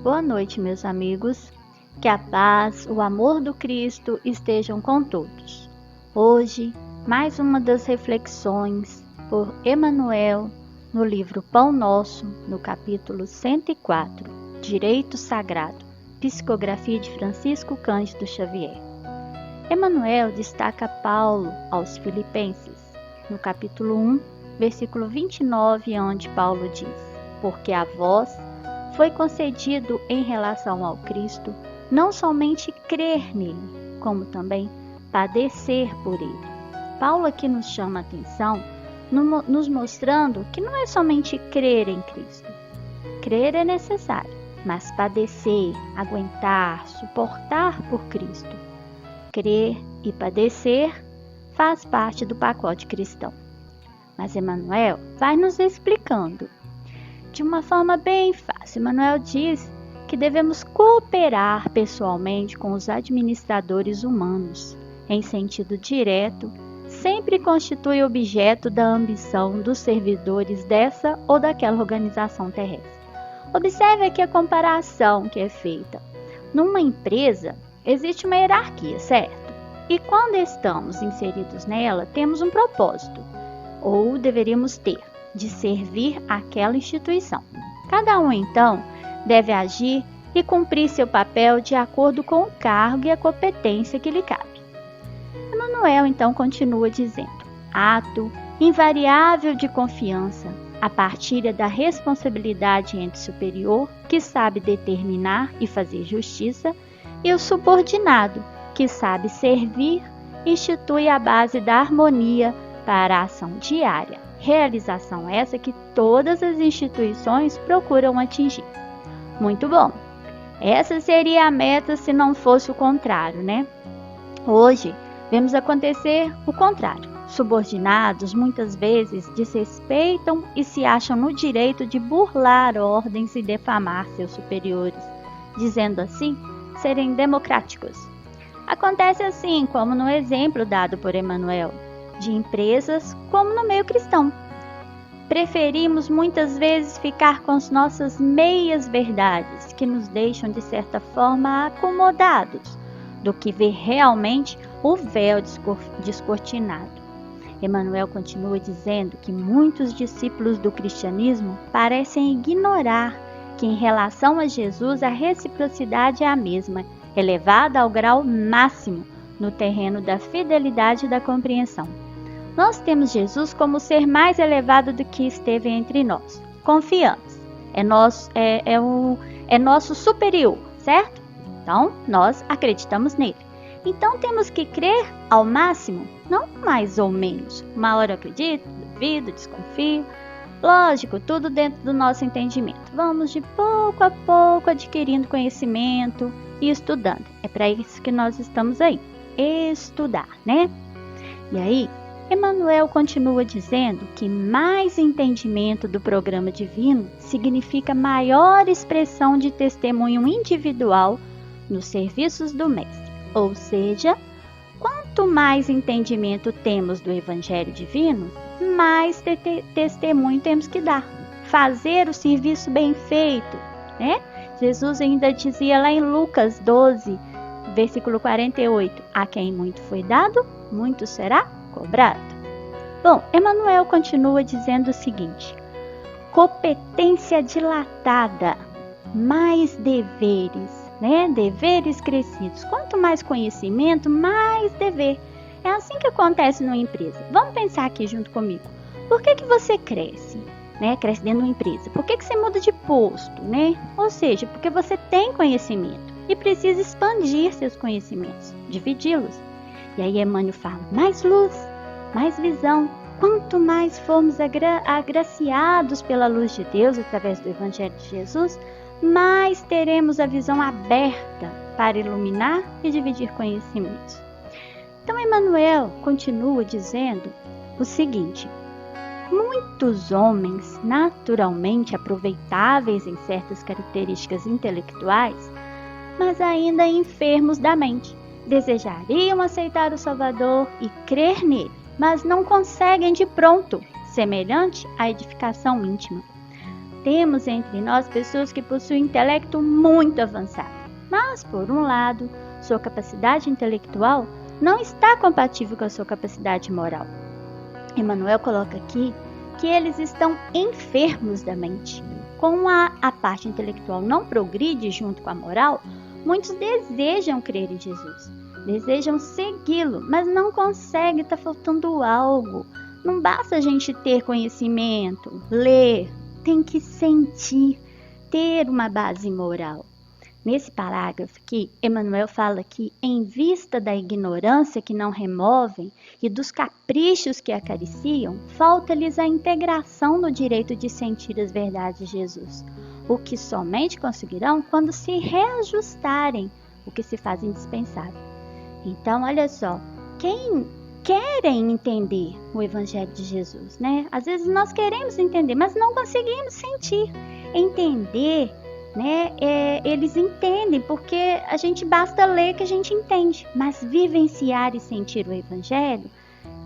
Boa noite, meus amigos. Que a paz, o amor do Cristo estejam com todos. Hoje, mais uma das reflexões por Emmanuel no livro Pão Nosso, no capítulo 104, Direito Sagrado, psicografia de Francisco Cândido Xavier. Emmanuel destaca Paulo aos Filipenses, no capítulo 1, versículo 29, onde Paulo diz: porque a vós foi concedido em relação ao Cristo não somente crer nele, como também padecer por ele. Paulo aqui nos chama a atenção, nos mostrando que não é somente crer em Cristo. Crer é necessário, mas padecer, aguentar, suportar por Cristo. Crer e padecer faz parte do pacote cristão. Mas Emmanuel vai nos explicando de uma forma bem fácil. Emmanuel diz que devemos cooperar pessoalmente com os administradores humanos, em sentido direto, sempre constitui objeto da ambição dos servidores dessa ou daquela organização terrestre. Observe aqui a comparação que é feita. Numa empresa, existe uma hierarquia, certo? E quando estamos inseridos nela, temos um propósito, ou deveríamos ter, de servir aquela instituição. Cada um, então, deve agir e cumprir seu papel de acordo com o cargo e a competência que lhe cabe. Emmanuel, então, continua dizendo: ato invariável de confiança, a partilha da responsabilidade entre o superior, que sabe determinar e fazer justiça, e o subordinado, que sabe servir, institui a base da harmonia para a ação diária. Realização essa que todas as instituições procuram atingir. Muito bom. Essa seria a meta se não fosse o contrário, né? Hoje, vemos acontecer o contrário. Subordinados muitas vezes desrespeitam e se acham no direito de burlar ordens e defamar seus superiores, dizendo assim serem democráticos. Acontece assim, como no exemplo dado por Emmanuel, de empresas como no meio cristão. Preferimos muitas vezes ficar com as nossas meias verdades, que nos deixam de certa forma acomodados, do que ver realmente o véu descortinado. Emmanuel continua dizendo que muitos discípulos do cristianismo parecem ignorar que em relação a Jesus a reciprocidade é a mesma, elevada ao grau máximo no terreno da fidelidade e da compreensão. Nós temos Jesus como o ser mais elevado do que esteve entre nós. Confiamos. É nosso superior, certo? Então, nós acreditamos nele. Então, temos que crer ao máximo, não mais ou menos. Uma hora eu acredito, duvido, desconfio. Lógico, tudo dentro do nosso entendimento. Vamos de pouco a pouco adquirindo conhecimento e estudando. É para isso que nós estamos aí. Estudar, né? E aí, Emmanuel continua dizendo que mais entendimento do programa divino significa maior expressão de testemunho individual nos serviços do Mestre. Ou seja, quanto mais entendimento temos do Evangelho Divino, mais testemunho temos que dar. Fazer o serviço bem feito, né? Jesus ainda dizia lá em Lucas 12, versículo 48, a quem muito foi dado, muito será cobrado. Bom, Emmanuel continua dizendo o seguinte: competência dilatada, mais deveres, né? Deveres crescidos. Quanto mais conhecimento, mais dever. É assim que acontece numa empresa. Vamos pensar aqui junto comigo. Por que você cresce? Né? Cresce dentro de uma empresa. Por que você muda de posto? Né? Ou seja, porque você tem conhecimento e precisa expandir seus conhecimentos, dividi-los. E aí Emmanuel fala: mais luz, mais visão. Quanto mais formos agraciados pela luz de Deus através do Evangelho de Jesus, mais teremos a visão aberta para iluminar e dividir conhecimentos. Então Emmanuel continua dizendo o seguinte: muitos homens naturalmente aproveitáveis em certas características intelectuais, mas ainda enfermos da mente, desejariam aceitar o Salvador e crer nele, mas não conseguem de pronto, semelhante à edificação íntima. temos entre nós pessoas que possuem intelecto muito avançado, mas, por um lado, sua capacidade intelectual não está compatível com a sua capacidade moral. Emmanuel coloca aqui que eles estão enfermos da mente. Como a parte intelectual não progride junto com a moral, muitos desejam crer em Jesus, desejam segui-lo, mas não conseguem, está faltando algo. Não basta a gente ter conhecimento, ler, tem que sentir, ter uma base moral. Nesse parágrafo aqui, Emmanuel fala que, em vista da ignorância que não removem e dos caprichos que acariciam, falta-lhes a integração no direito de sentir as verdades de Jesus, o que somente conseguirão quando se reajustarem, o que se faz indispensável. Então, olha só, quem querem entender o Evangelho de Jesus, né? Às vezes nós queremos entender, mas não conseguimos sentir, entender. Eles entendem, porque a gente basta ler que a gente entende, mas vivenciar e sentir o Evangelho,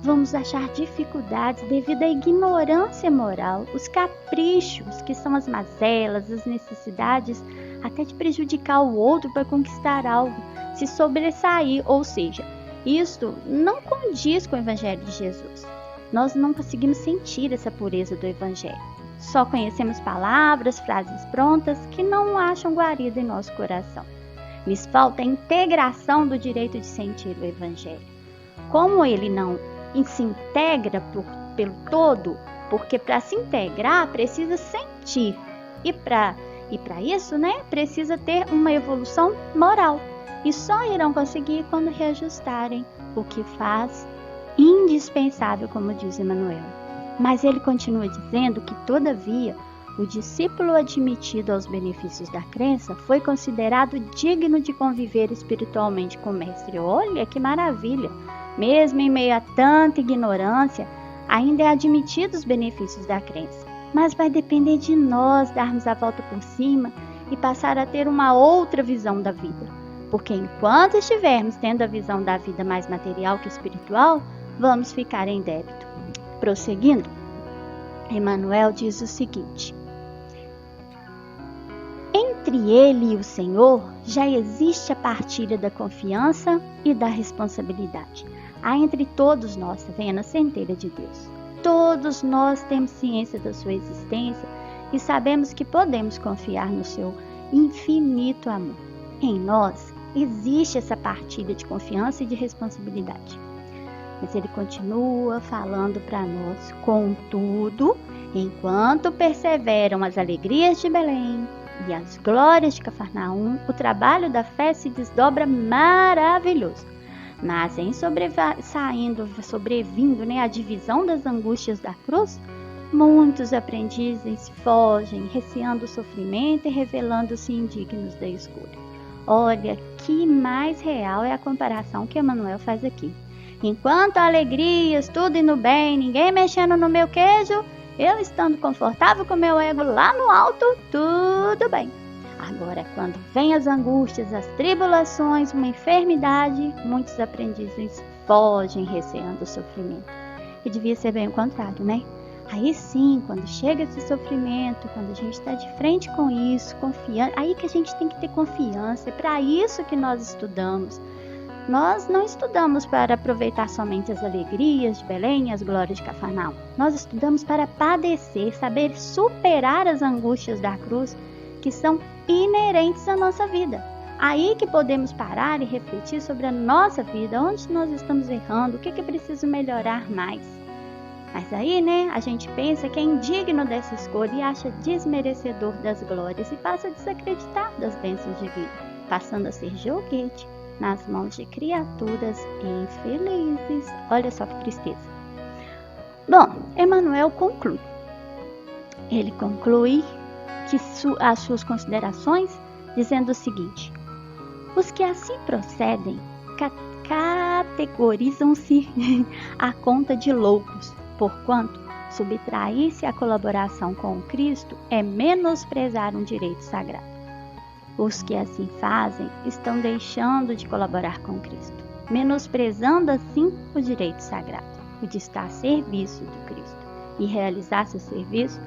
vamos achar dificuldades devido à ignorância moral, os caprichos, que são as mazelas, as necessidades até de prejudicar o outro para conquistar algo, se sobressair, ou seja, isto não condiz com o Evangelho de Jesus. Nós não conseguimos sentir essa pureza do Evangelho. Só conhecemos palavras, frases prontas que não acham guarida em nosso coração. Lhes falta a integração do direito de sentir o Evangelho. Como ele não se integra pelo todo, porque para se integrar precisa sentir. E para isso, precisa ter uma evolução moral. E só irão conseguir quando reajustarem, o que faz indispensável, como diz Emmanuel. Mas ele continua dizendo que, todavia, o discípulo admitido aos benefícios da crença foi considerado digno de conviver espiritualmente com o Mestre. Olha que maravilha! Mesmo em meio a tanta ignorância, ainda é admitido os benefícios da crença. Mas vai depender de nós darmos a volta por cima e passar a ter uma outra visão da vida. Porque enquanto estivermos tendo a visão da vida mais material que espiritual, vamos ficar em débito. Prosseguindo, Emmanuel diz o seguinte: entre ele e o Senhor já existe a partilha da confiança e da responsabilidade. Há entre todos nós, vem a centelha de Deus. Todos nós temos ciência da sua existência e sabemos que podemos confiar no seu infinito amor. Em nós existe essa partilha de confiança e de responsabilidade. Mas ele continua falando para nós: contudo, enquanto perseveram as alegrias de Belém e as glórias de Cafarnaum, o trabalho da fé se desdobra maravilhoso. Mas em sobrevindo a divisão das angústias da cruz, muitos aprendizes fogem, receando o sofrimento e revelando-se indignos da escolha. Olha, que mais real é a comparação que Emmanuel faz aqui. Enquanto alegrias, tudo indo bem, ninguém mexendo no meu queijo, eu estando confortável com meu ego lá no alto, tudo bem. Agora, quando vem as angústias, as tribulações, uma enfermidade, muitos aprendizes fogem, receando o sofrimento. E devia ser bem o contrário, né? Aí sim, quando chega esse sofrimento, quando a gente está de frente com isso, confiando, aí que a gente tem que ter confiança, é para isso que nós estudamos. Nós não estudamos para aproveitar somente as alegrias de Belém e as glórias de Cafarnaum. Nós estudamos para padecer, saber superar as angústias da cruz, que são inerentes à nossa vida. Aí que podemos parar e refletir sobre a nossa vida, onde nós estamos errando, o que é preciso melhorar mais. Mas aí, a gente pensa que é indigno dessa escolha e acha desmerecedor das glórias e passa a desacreditar das bênçãos de vida, passando a ser joguete nas mãos de criaturas infelizes. Olha só que tristeza. Bom, Emmanuel conclui. Ele conclui que as suas considerações dizendo o seguinte: os que assim procedem categorizam-se à conta de loucos, porquanto subtrair-se à colaboração com o Cristo é menosprezar um direito sagrado. Os que assim fazem estão deixando de colaborar com Cristo, menosprezando assim o direito sagrado, o de estar a serviço do Cristo e realizar seu serviço,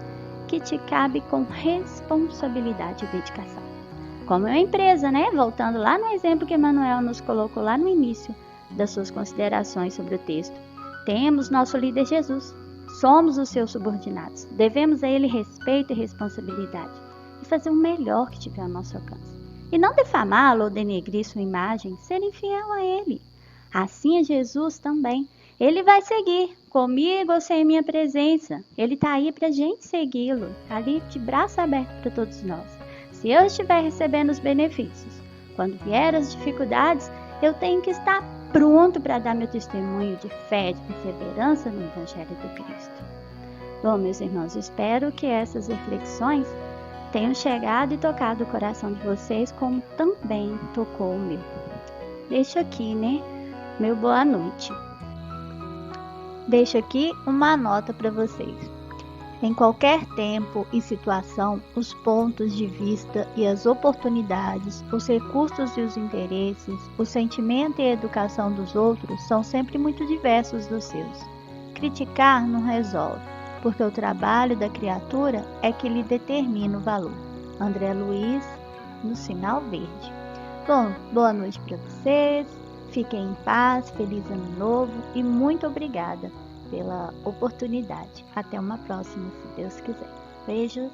que te cabe com responsabilidade e dedicação. Como é uma empresa, né? Voltando lá no exemplo que Emmanuel nos colocou lá no início das suas considerações sobre o texto. Temos nosso líder Jesus. Somos os seus subordinados. Devemos a ele respeito e responsabilidade e fazer o melhor que tiver ao nosso alcance. E não defamá-lo ou denegrir sua imagem, ser infiel a ele. Assim é Jesus também. Ele vai seguir, comigo ou sem minha presença. Ele está aí para a gente segui-lo, está ali de braço aberto para todos nós. Se eu estiver recebendo os benefícios, quando vier as dificuldades, eu tenho que estar pronto para dar meu testemunho de fé, de perseverança no Evangelho do Cristo. Bom, meus irmãos, espero que essas reflexões tenham chegado e tocado o coração de vocês, como também tocou o meu. Deixo aqui, meu boa noite. Deixo aqui uma nota para vocês. Em qualquer tempo e situação, os pontos de vista e as oportunidades, os recursos e os interesses, o sentimento e a educação dos outros são sempre muito diversos dos seus. Criticar não resolve, porque o trabalho da criatura é que lhe determina o valor. André Luiz, no Sinal Verde. Bom, boa noite para vocês, fiquem em paz, feliz ano novo e muito obrigada pela oportunidade. Até uma próxima, se Deus quiser. Beijos.